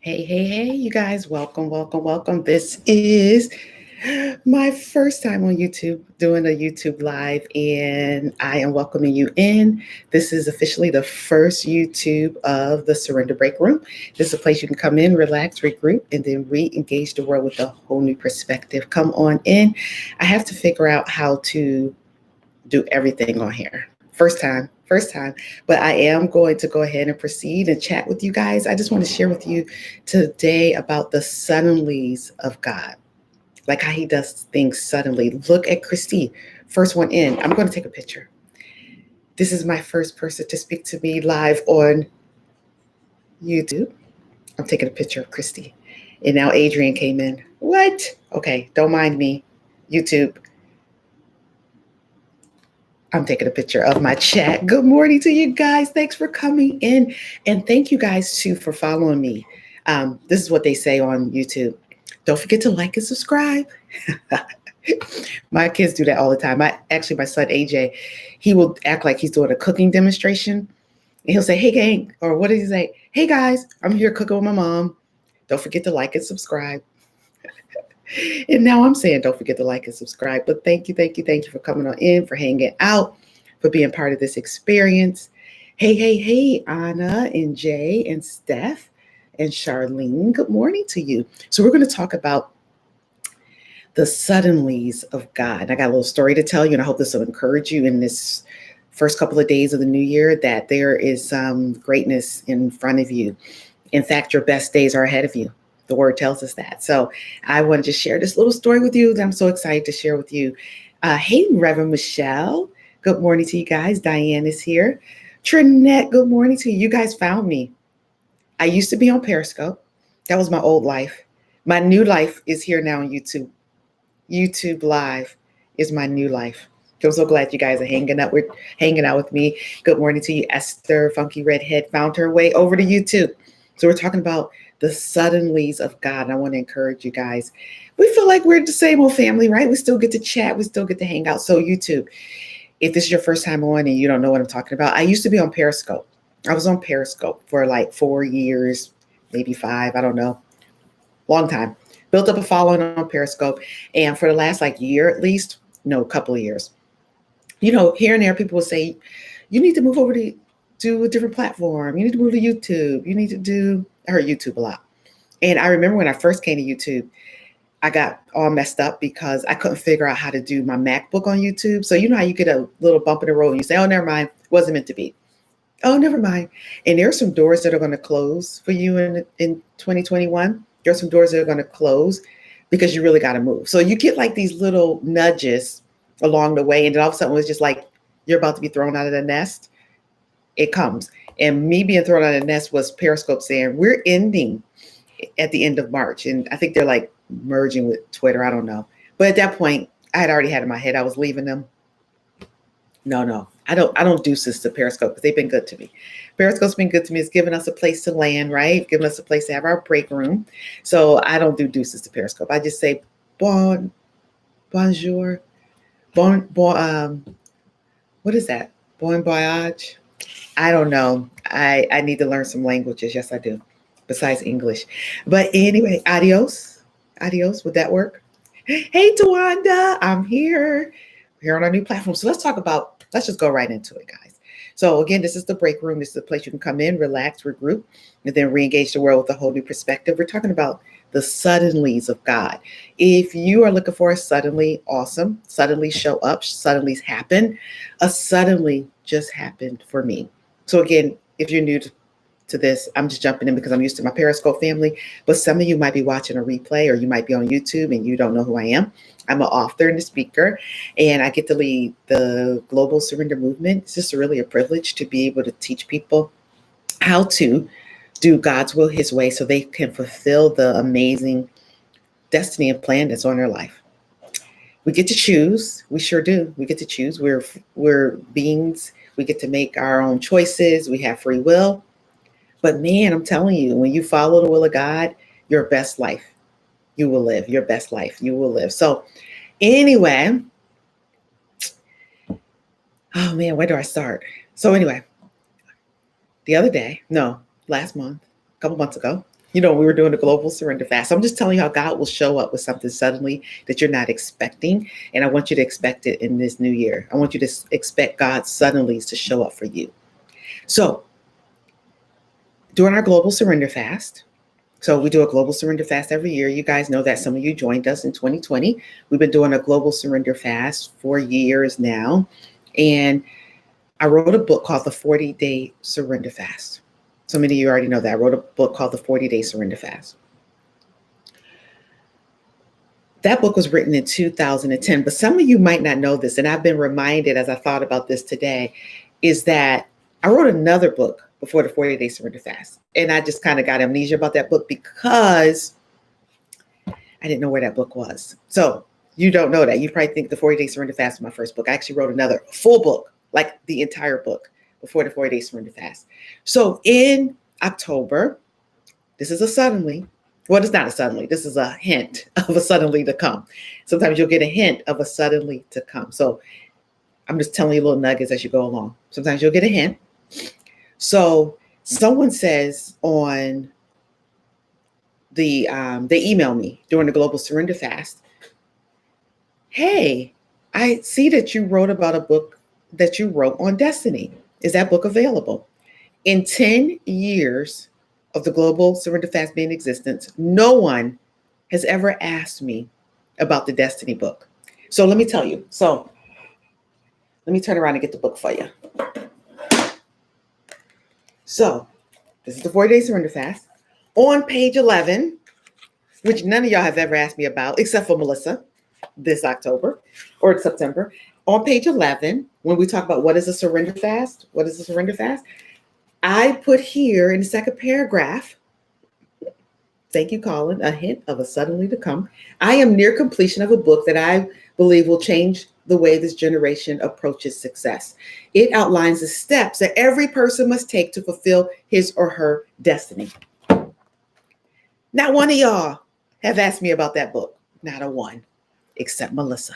Hey, you guys, welcome. This is my first time on YouTube doing a YouTube live, and I am welcoming you in. This is officially the first YouTube of the Surrender Break Room. This is a place you can come in, relax, regroup, and then re engage the world with a whole new perspective. Come on in. I have to figure out how to do everything on here. First time. But I am going to go ahead and proceed and chat with you guys. I just want to share with you today about the suddenlies of God, like how He does things suddenly. Look at Christy, first one in. I'm going to take a picture. This is my first person to speak to me live on YouTube. I'm taking a picture of Christy. And now Adrian came in. What? Okay, don't mind me. YouTube. I'm taking a picture of my chat. Good morning to you guys. Thanks for coming in. And thank you guys too for following me. This is what they say on YouTube. Don't forget to like and subscribe. My kids do that all the time. My son AJ, he will act like he's doing a cooking demonstration. And he'll say, "Hey gang," or what does he say? "Hey guys, I'm here cooking with my mom. Don't forget to like and subscribe." And now I'm saying, don't forget to like and subscribe. But thank you for coming on in, for hanging out, for being part of this experience. Hey, Anna and Jay and Steph and Charlene. Good morning to you. So we're going to talk about the suddenlies of God. I got a little story to tell you, and I hope this will encourage you in this first couple of days of the new year that there is some greatness in front of you. In fact, your best days are ahead of you. The word tells us that. So I want to just share this little story with you that I'm so excited to share with you. Hey, Reverend Michelle. Good morning to you guys. Diane is here. Trinette, good morning to you. You guys found me. I used to be on Periscope. That was my old life. My new life is here now on YouTube. YouTube Live is my new life. I'm so glad you guys are hanging out with me. Good morning to you, Esther, Funky Redhead, found her way over to YouTube. So we're talking about the suddenlies of God. I want to encourage you guys. We feel like we're the same old family, right? We still get to chat. We still get to hang out. So YouTube, if this is your first time on and you don't know what I'm talking about, I used to be on Periscope. I was on Periscope for like 4 years, maybe 5, I don't know. Long time. Built up a following on Periscope. And for the last like year at least, no, a couple of years, here and there, people will say, you need to move over to a different platform. You need to move to YouTube. I heard YouTube a lot. And I remember when I first came to YouTube, I got all messed up because I couldn't figure out how to do my MacBook on YouTube. So you know how you get a little bump in the road and you say, oh, never mind, wasn't meant to be. Oh, never mind. And there are some doors that are going to close for you in 2021. There are some doors that are going to close because you really got to move. So you get like these little nudges along the way. And then all of a sudden it's just like you're about to be thrown out of the nest. It comes. And me being thrown out of the nest was Periscope saying, we're ending at the end of March. And I think they're like merging with Twitter. I don't know. But at that point, I had already had in my head, I was leaving them. No. I don't do this to Periscope because they've been good to me. Periscope's been good to me. It's given us a place to land, right? Giving us a place to have our break room. So I don't do deuces to Periscope. I just say bonjour, what is that? Bon voyage. I don't know. I need to learn some languages. Yes, I do. Besides English. But anyway, adios. Adios. Would that work? Hey, Tawanda. I'm here. We're here on our new platform. So let's just go right into it, guys. So again, this is the break room. This is the place you can come in, relax, regroup, and then re-engage the world with a whole new perspective. We're talking about the suddenlies of God. If you are looking for a suddenly, awesome. Suddenly show up. Suddenlies happen. A suddenly just happened for me. So again, if you're new to this, I'm just jumping in because I'm used to my Periscope family, but some of you might be watching a replay or you might be on YouTube and you don't know who I am. I'm an author and a speaker, and I get to lead the global surrender movement. It's just really a privilege to be able to teach people how to do God's will His way so they can fulfill the amazing destiny and plan that's on their life. We get to choose. We sure do. We get to choose. We're beings. We get to make our own choices. We have free will. But man, I'm telling you, when you follow the will of God, your best life you will live. Your best life you will live. So anyway, oh man, where do I start? So anyway, last month, a couple months ago, We were doing a global surrender fast. So I'm just telling you how God will show up with something suddenly that you're not expecting. And I want you to expect it in this new year. I want you to expect God's suddenlies to show up for you. So during our global surrender fast, so we do a global surrender fast every year. You guys know that some of you joined us in 2020. We've been doing a global surrender fast for years now. And I wrote a book called The 40-Day Surrender Fast. So many of you already know that. I wrote a book called The 40-Day Surrender Fast. That book was written in 2010, but some of you might not know this, and I've been reminded as I thought about this today, is that I wrote another book before the 40-Day Surrender Fast. And I just kind of got amnesia about that book because I didn't know where that book was. So you don't know that. You probably think the 40-Day Surrender Fast was my first book. I actually wrote another full book, like the entire book, before the 40-Day Surrender Fast. So in October, this is a suddenly. Well, it's not a suddenly. This is a hint of a suddenly to come. Sometimes you'll get a hint of a suddenly to come. So I'm just telling you little nuggets as you go along. Sometimes you'll get a hint. So someone says on they email me during the Global Surrender Fast, hey, I see that you wrote about a book that you wrote on destiny. Is that book available? In 10 years of the Global Surrender Fast being in existence, no one has ever asked me about the Destiny book. So let me tell you. So let me turn around and get the book for you. So this is the 40-Day Surrender Fast. On page 11, which none of y'all have ever asked me about, except for Melissa, this October or September. On page 11, when we talk about what is a surrender fast, I put here in the second paragraph, thank you, Colin, a hint of a suddenly to come. I am near completion of a book that I believe will change the way this generation approaches success. It outlines the steps that every person must take to fulfill his or her destiny. Not one of y'all have asked me about that book. Not a one, except Melissa.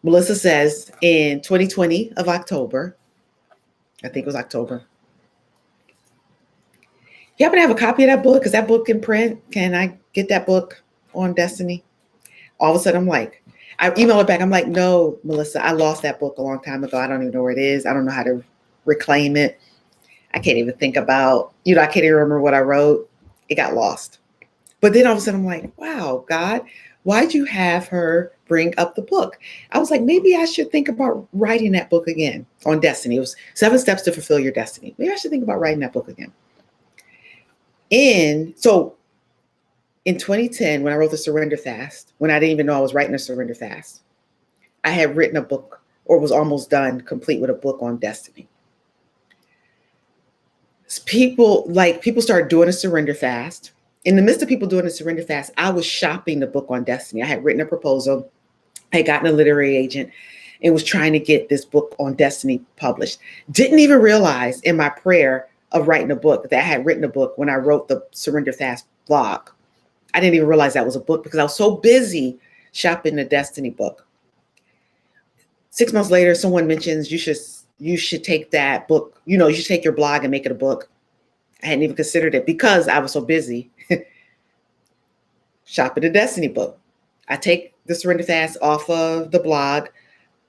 Melissa says in 2020 of October, I think it was October, you happen to have a copy of that book? Is that book in print? Can I get that book on Destiny? All of a sudden, I email her back. I'm like, no, Melissa, I lost that book a long time ago. I don't even know where it is. I don't know how to reclaim it. I can't even think about, I can't even remember what I wrote. It got lost. But then all of a sudden I'm like, wow, God, why'd you have her bring up the book? I was like, maybe I should think about writing that book again on Destiny. It was 7 Steps to Fulfill Your Destiny. Maybe I should think about writing that book again. So in 2010, when I wrote the Surrender Fast, when I didn't even know I was writing a Surrender Fast, I had written a book or was almost done, complete with a book on Destiny. People started doing a Surrender Fast. In the midst of people doing a Surrender Fast, I was shopping the book on Destiny. I had written a proposal. I had gotten a literary agent and was trying to get this book on Destiny published. Didn't even realize in my prayer of writing a book that I had written a book when I wrote the Surrender Fast blog. I didn't even realize that was a book because I was so busy shopping the Destiny book. 6 months later, someone mentions you should take that book, you should take your blog and make it a book. I hadn't even considered it because I was so busy shopping the Destiny book. I take the Surrender Fast off of the blog,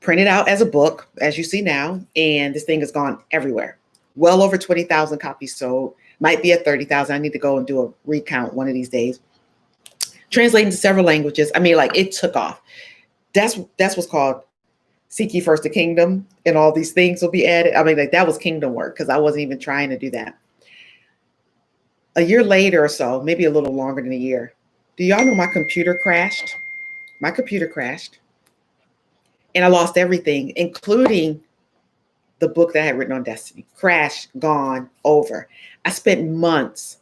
print it out as a book, as you see now, and this thing has gone everywhere. Well over 20,000 copies sold, might be at 30,000. I need to go and do a recount one of these days. Translating to several languages. It took off. That's what's called seek ye first the kingdom, and all these things will be added. That was kingdom work because I wasn't even trying to do that. A year later or so, maybe a little longer than a year, do y'all know my computer crashed? My computer crashed and I lost everything, including the book that I had written on Destiny. Crashed, gone, over. I spent months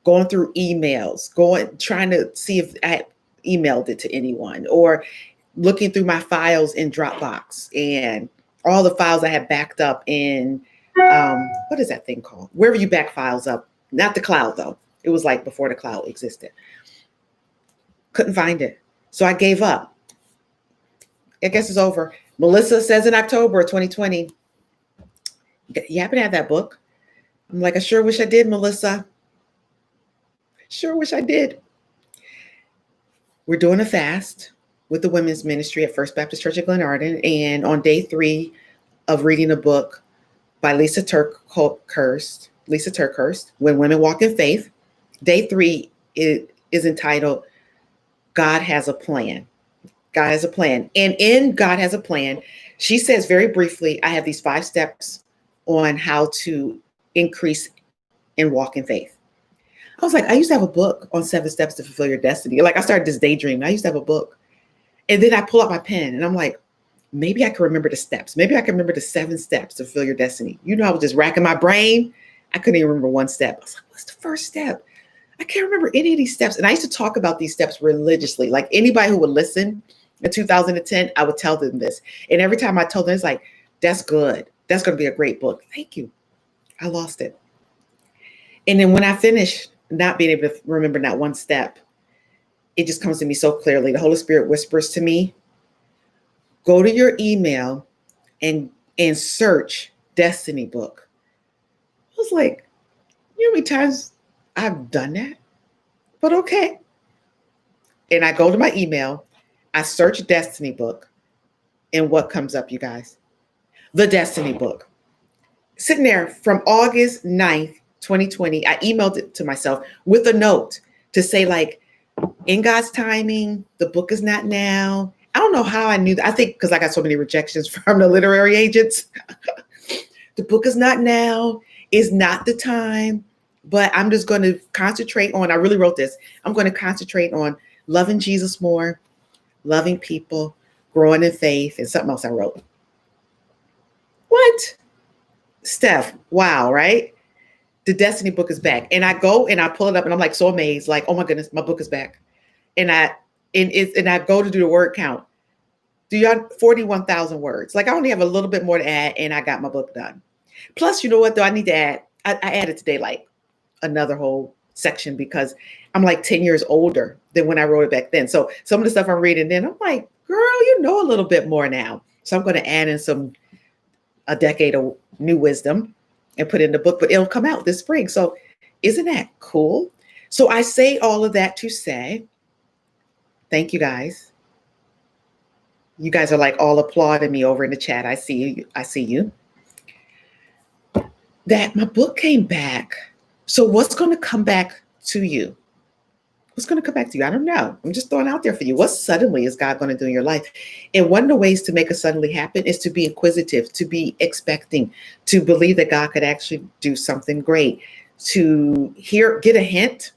going through emails, trying to see if I had emailed it to anyone, or looking through my files in Dropbox and all the files I had backed up in, what is that thing called? Wherever you back files up, not the cloud though. It was like before the cloud existed. Couldn't find it. So I gave up. I guess it's over. Melissa says in October 2020, you happen to have that book? I'm like, I sure wish I did, Melissa. Sure wish I did. We're doing a fast with the women's ministry at First Baptist Church of Glenarden. And on day 3 of reading a book by Lisa Turkhurst, When Women Walk in Faith, day 3 is entitled God Has a Plan. God has a plan. And in God Has a Plan, she says very briefly, I have these 5 steps on how to increase and walk in faith. I was like, I used to have a book on 7 steps to fulfill your destiny. Like I started this daydream. I used to have a book. And then I pull out my pen and I'm like, maybe I can remember the steps. Maybe I can remember the 7 steps to fulfill your destiny. You know, I was just racking my brain. I couldn't even remember one step. I was like, what's the first step? I can't remember any of these steps. And I used to talk about these steps religiously. Like anybody who would listen in 2010, I would tell them this. And every time I told them, it's like, that's good. That's going to be a great book. Thank you. I lost it. And then when I finished not being able to remember not one step, it just comes to me so clearly. The Holy Spirit whispers to me, go to your email and search Destiny Book. I was like, you know how many times I've done that? But okay. And I go to my email, I search Destiny Book, and what comes up, you guys? The Destiny Book. Sitting there from August 9th, 2020, I emailed it to myself with a note to say, like, in God's timing, the book is not now. I don't know how I knew that. I think because I got so many rejections from the literary agents. The book is not now, is not the time, but I'm just going to concentrate on, I really wrote this, I'm going to concentrate on loving Jesus more, loving people, growing in faith, and something else I wrote. What? Steph, wow, right? The Destiny Book is back. And I go and I pull it up and I'm like so amazed, like, oh my goodness, my book is back. And I go to do the word count. Do you have 41,000 words? Like I only have a little bit more to add and I got my book done. Plus, you know what though? I need to add, I added today like another whole section because I'm like 10 years older than when I wrote it back then. So some of the stuff I'm reading then, I'm like, girl, you know a little bit more now. So I'm going to add in a decade of new wisdom and put it in the book, but it'll come out this spring. So isn't that cool? So I say all of that to say, thank you guys. You guys are like all applauding me over in the chat. I see you. I see you. That my book came back. So what's going to come back to you? What's going to come back to you? I don't know. I'm just throwing out there for you. What suddenly is God going to do in your life? And one of the ways to make a suddenly happen is to be inquisitive, to be expecting, to believe that God could actually do something great, to get a hint,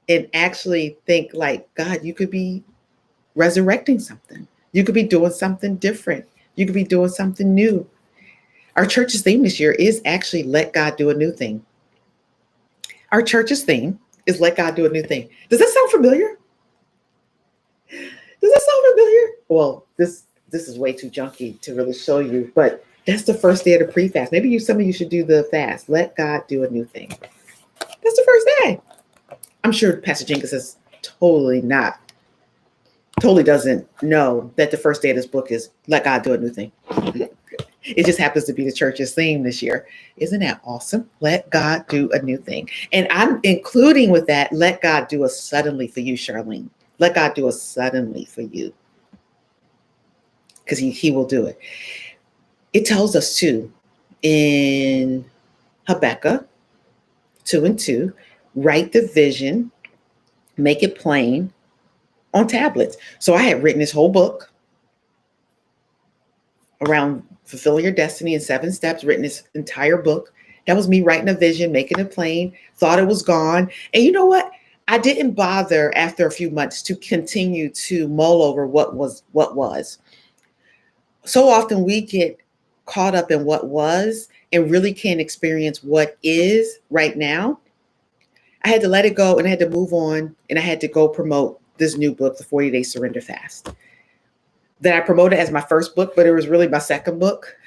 and actually think like, God, you could be resurrecting something. You could be doing something different. You could be doing something new. Our church's theme this year is actually let God do a new thing. Our church's theme is let God do a new thing. Does that sound familiar? Well, this is way too junky to really show you, but that's the first day of the pre-fast. Maybe some of you should do the fast. Let God do a new thing. That's the first day. I'm sure Pastor Jenkins is totally doesn't know that the first day of this book is let God do a new thing. It just happens to be the church's theme this year. Isn't that awesome? Let God do a new thing. And I'm including with that, let God do a suddenly for you, Charlene. Let God do a suddenly for you. Because he will do it. It tells us too, in Habakkuk 2:2, write the vision, make it plain on tablets. So I had written this whole book around fulfilling your destiny in 7 steps, written this entire book. That was me writing a vision, making it plain, thought it was gone. And you know what? I didn't bother after a few months to continue to mull over what was. So often we get caught up in what was and really can't experience what is right now. I had to let it go and I had to move on and I had to go promote this new book, The 40-Day Surrender Fast, that I promoted as my first book, but it was really my second book.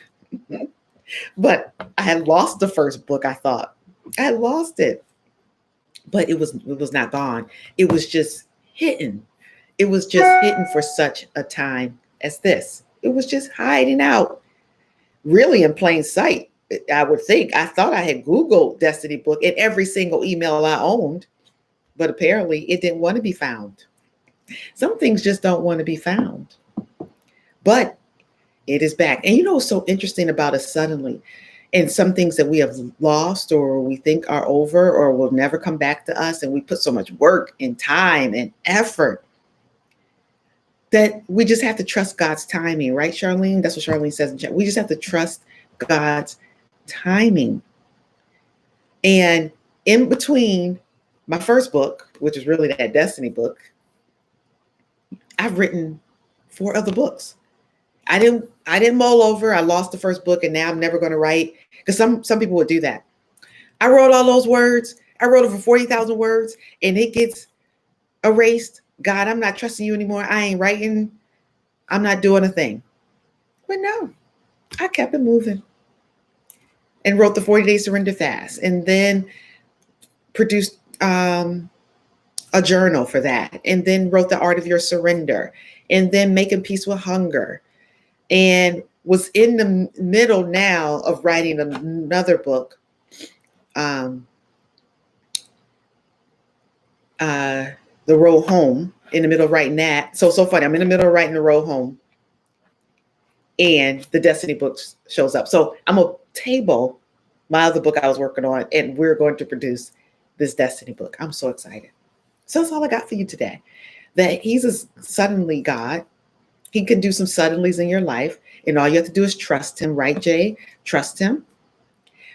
But I had lost the first book, I thought. I had lost it. But it was not gone. It was just hidden. It was just hidden for such a time as this. It was just hiding out, really in plain sight. I would think, I thought I had Googled Destiny Book in every single email I owned, but apparently it didn't want to be found. Some things just don't want to be found, but it is back. And you know what's so interesting about us suddenly? And some things that we have lost or we think are over or will never come back to us, and we put so much work and time and effort that we just have to trust God's timing, right, Charlene? That's what Charlene says in chat. We just have to trust God's timing. And in between my first book, which is really that Destiny book, I've written 4 other books. I didn't mull over. I lost the first book and now I'm never going to write, because some people would do that. I wrote all those words. I wrote over 40,000 words and it gets erased. God, I'm not trusting you anymore. I ain't writing. I'm not doing a thing. But no, I kept it moving and wrote the 40-day surrender fast, and then produced a journal for that, and then wrote the art of your surrender, and then making peace with hunger, and was in the middle now of writing another book, The Road Home, in the middle of writing that. So funny. I'm in the middle of writing The Road Home and the Destiny book shows up. So I'm going to table my other book I was working on, and we're going to produce this Destiny book. I'm so excited. So that's all I got for you today. That he's a suddenly God. He can do some suddenlies in your life, and all you have to do is trust him, right, Jay? Trust him.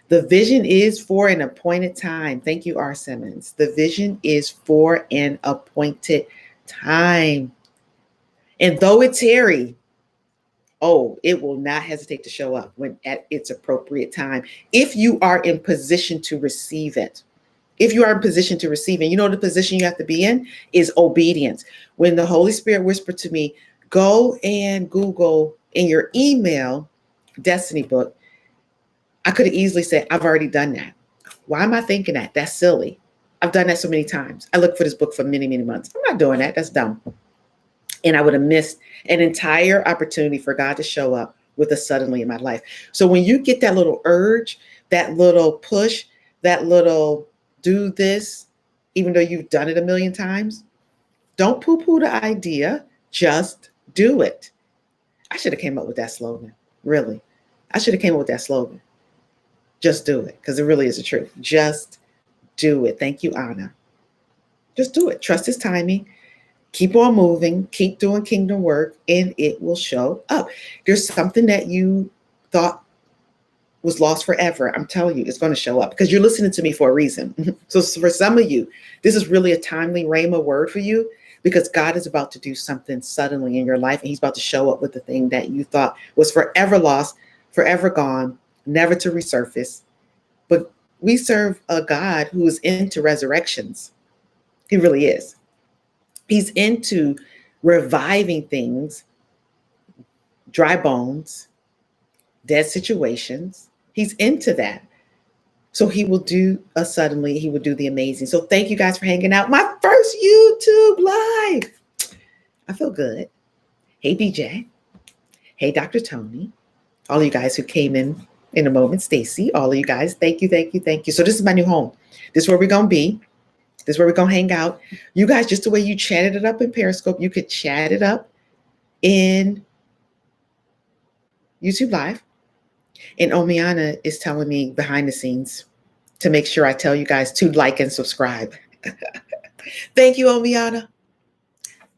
The vision is for an appointed time. Thank you, R. Simmons. The vision is for an appointed time. And though it's hairy, it will not hesitate to show up when at its appropriate time, if you are in position to receive it. If you are in position to receive it, you know the position you have to be in is obedience. When the Holy Spirit whispered to me, go and Google in your email, Destiny book, I could have easily said, I've already done that. Why am I thinking that? That's silly. I've done that so many times. I looked for this book for many, many months. I'm not doing that. That's dumb. And I would have missed an entire opportunity for God to show up with a suddenly in my life. So when you get that little urge, that little push, that little do this, even though you've done it a million times, don't poo-poo the idea. Just do it. I should have came up with that slogan. Really. I should have came up with that slogan. Just do it, because it really is the truth. Just do it. Thank you, Anna. Just do it. Trust his timing. Keep on moving. Keep doing kingdom work, and it will show up. There's something that you thought was lost forever. I'm telling you, it's going to show up, because you're listening to me for a reason. So for some of you, this is really a timely rhema word for you, because God is about to do something suddenly in your life, and he's about to show up with the thing that you thought was forever lost, forever gone, never to resurface. But we serve a God who is into resurrections. He really is. He's into reviving things, dry bones, dead situations. He's into that. So he will do a suddenly, he will do the amazing. So thank you guys for hanging out. My first YouTube live. I feel good. Hey, BJ. Hey, Dr. Tony. All of you guys who came in a moment. Stacy, all of you guys. Thank you, thank you, thank you. So this is my new home. This is where we're going to be. This is where we're going to hang out. You guys, just the way you chatted it up in Periscope, you could chat it up in YouTube Live. And Omiana is telling me behind the scenes to make sure I tell you guys to like and subscribe. Thank you, Omiana.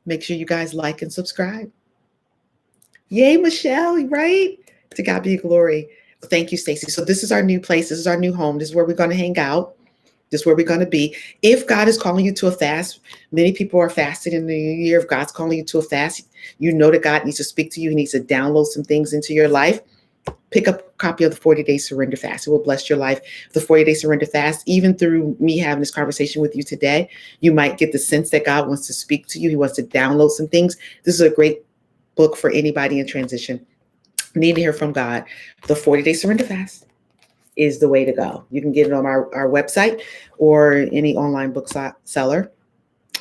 Make sure you guys like and subscribe. Yay, Michelle, right? To God be glory. Thank you, Stacy. So this is our new place. This is our new home. This is where we're going to hang out. This is where we're going to be. If God is calling you to a fast, many people are fasting in the new year. If God's calling you to a fast, you know that God needs to speak to you. He needs to download some things into your life. Pick up a copy of the 40-day surrender fast. It will bless your life. The 40-day surrender fast, even through me having this conversation with you today, you might get the sense that God wants to speak to you. He wants to download some things. This is a great book for anybody in transition. Need to hear from God. The 40-day surrender fast is the way to go. You can get it on our website or any online book seller,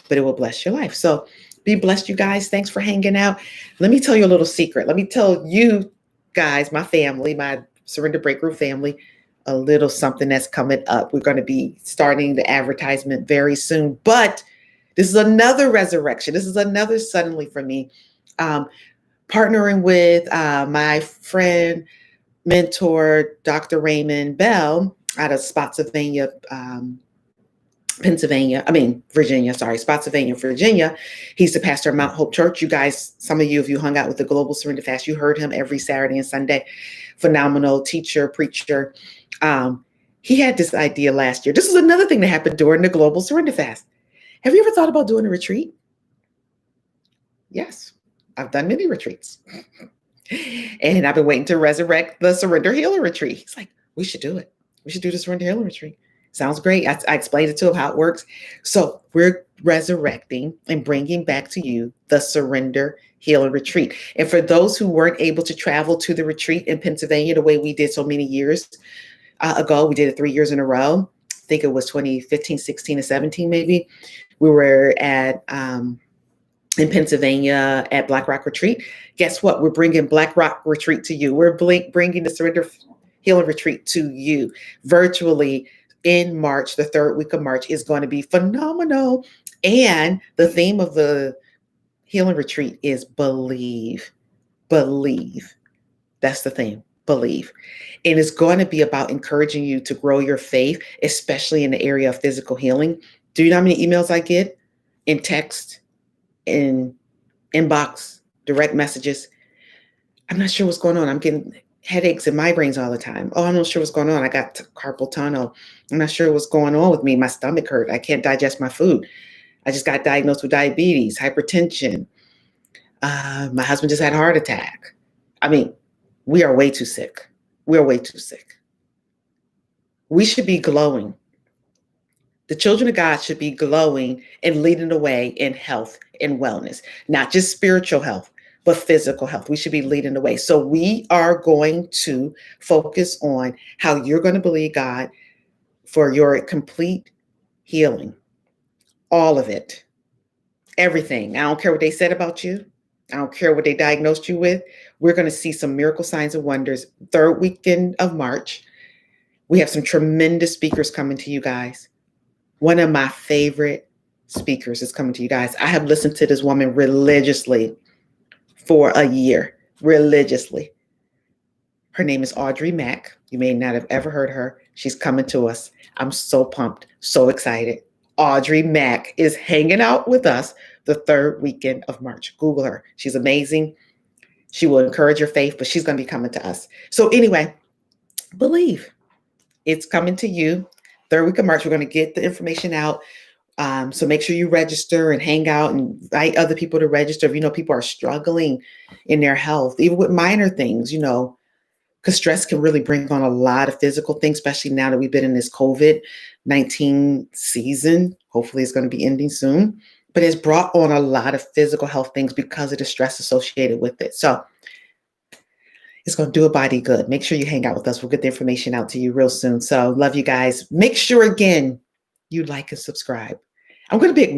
but it will bless your life. So be blessed, you guys. Thanks for hanging out. Let me tell you a little secret. Let me tell you guys, my family, my Surrender Breakthrough family, a little something that's coming up. We're going to be starting the advertisement very soon, but this is another resurrection. This is another suddenly for me. Partnering with my friend, mentor, Dr. Raymond Bell out of Spotsylvania, Virginia, Spotsylvania, Virginia. He's the pastor of Mount Hope Church. You guys, some of you, if you hung out with the Global Surrender Fast, you heard him every Saturday and Sunday. Phenomenal teacher, preacher. He had this idea last year. This is another thing that happened during the Global Surrender Fast. Have you ever thought about doing a retreat? Yes, I've done many retreats. And I've been waiting to resurrect the Surrender Healing Retreat. He's like, we should do it. We should do the Surrender Healing Retreat. Sounds great. I explained it to him how it works. So we're resurrecting and bringing back to you the Surrender Healing Retreat. And for those who weren't able to travel to the retreat in Pennsylvania the way we did so many years ago, we did it 3 years in a row. I think it was 2015, 16, and 17 maybe. We were at in Pennsylvania at Black Rock Retreat. Guess what? We're bringing Black Rock Retreat to you. We're bringing the Surrender Healing Retreat to you virtually in March. The third week of March is going to be phenomenal. And the theme of the Healing Retreat is believe. Believe. That's the theme. Believe. And it's going to be about encouraging you to grow your faith, especially in the area of physical healing. Do you know how many emails I get in text, in inbox, direct messages? I'm not sure what's going on. I'm getting headaches and migraines all the time. Oh, I'm not sure what's going on. I got carpal tunnel. I'm not sure what's going on with me. My stomach hurt. I can't digest my food. I just got diagnosed with diabetes, hypertension. My husband just had a heart attack. I mean, we are way too sick. We're way too sick. We should be glowing. The children of God should be glowing and leading the way in health and wellness, not just spiritual health, but physical health. We should be leading the way. So we are going to focus on how you're going to believe God for your complete healing. All of it. Everything. I don't care what they said about you. I don't care what they diagnosed you with. We're going to see some miracle signs and wonders. Third weekend of March. We have some tremendous speakers coming to you guys. One of my favorite speakers is coming to you guys. I have listened to this woman religiously for a year, religiously. Her name is Audrey Mack. You may not have ever heard her. She's coming to us. I'm so pumped, so excited. Audrey Mack is hanging out with us the third weekend of March. Google her. She's amazing. She will encourage your faith, but she's going to be coming to us. So anyway, believe. It's coming to you. Third week of March, we're going to get the information out. So make sure you register and hang out and invite other people to register. If you know people are struggling in their health, even with minor things, because stress can really bring on a lot of physical things, especially now that we've been in this COVID-19 season. Hopefully it's going to be ending soon, but it's brought on a lot of physical health things because of the stress associated with it. So it's going to do a body good. Make sure you hang out with us. We'll get the information out to you real soon. So love you guys. Make sure, again, you like and subscribe. I'm going to be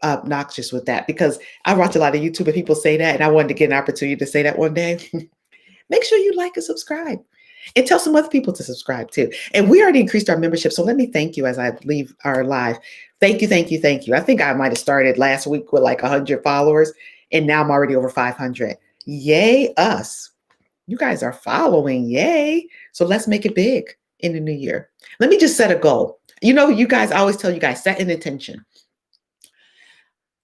obnoxious with that because I watch a lot of YouTube and people say that, and I wanted to get an opportunity to say that one day. Make sure you like and subscribe and tell some other people to subscribe too. And we already increased our membership. So let me thank you as I leave our live. Thank you, thank you, thank you. I think I might have started last week with like 100 followers, and now I'm already over 500. Yay, us. You guys are following. Yay. So let's make it big in the new year. Let me just set a goal. You guys, I always tell you guys, set an intention.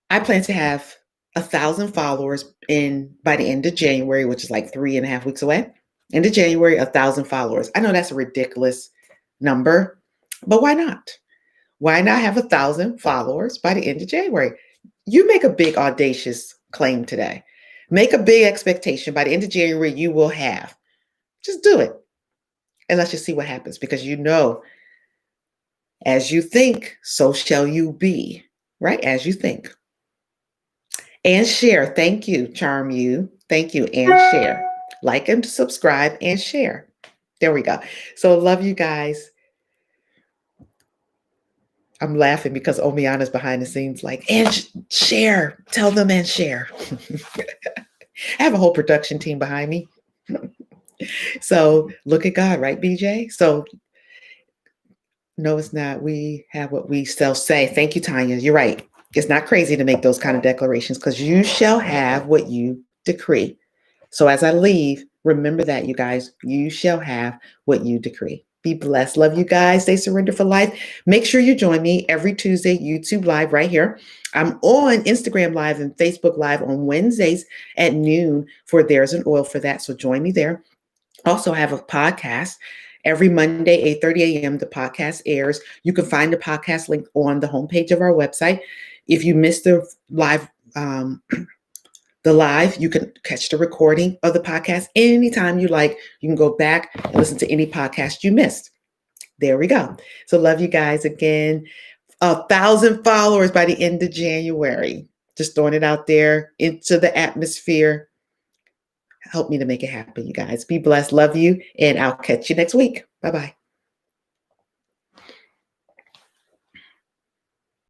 I plan to have 1,000 followers by the end of January, which is like 3.5 weeks away. End of January, 1,000 followers. I know that's a ridiculous number, but why not? Why not have 1,000 followers by the end of January? You make a big audacious claim today. Make a big expectation. By the end of January, you will have. Just do it. And let's just see what happens, because as you think, so shall you be, right? As you think. And share. Thank you, Charm You. Thank you. And share. Like and subscribe and share. There we go. So love you guys. I'm laughing because Omiana's behind the scenes like, and share. Tell them and share. I have a whole production team behind me. So look at God, right, BJ? So no, it's not. We have what we shall say. Thank you, Tanya. You're right. It's not crazy to make those kind of declarations because you shall have what you decree. So as I leave, remember that, you guys, you shall have what you decree. Be blessed. Love you guys. Stay surrendered for life. Make sure you join me every Tuesday, YouTube Live right here. I'm on Instagram Live and Facebook Live on Wednesdays at noon for There's an Oil for That. So join me there. Also, I have a podcast every Monday, 8:30 a.m. The podcast airs. You can find the podcast link on the homepage of our website. If you missed um, the live, you can catch the recording of the podcast anytime you like. You can go back and listen to any podcast you missed. There we go. So love you guys again. 1,000 followers by the end of January. Just throwing it out there into the atmosphere. Help me to make it happen, you guys. Be blessed. Love you. And I'll catch you next week. Bye-bye.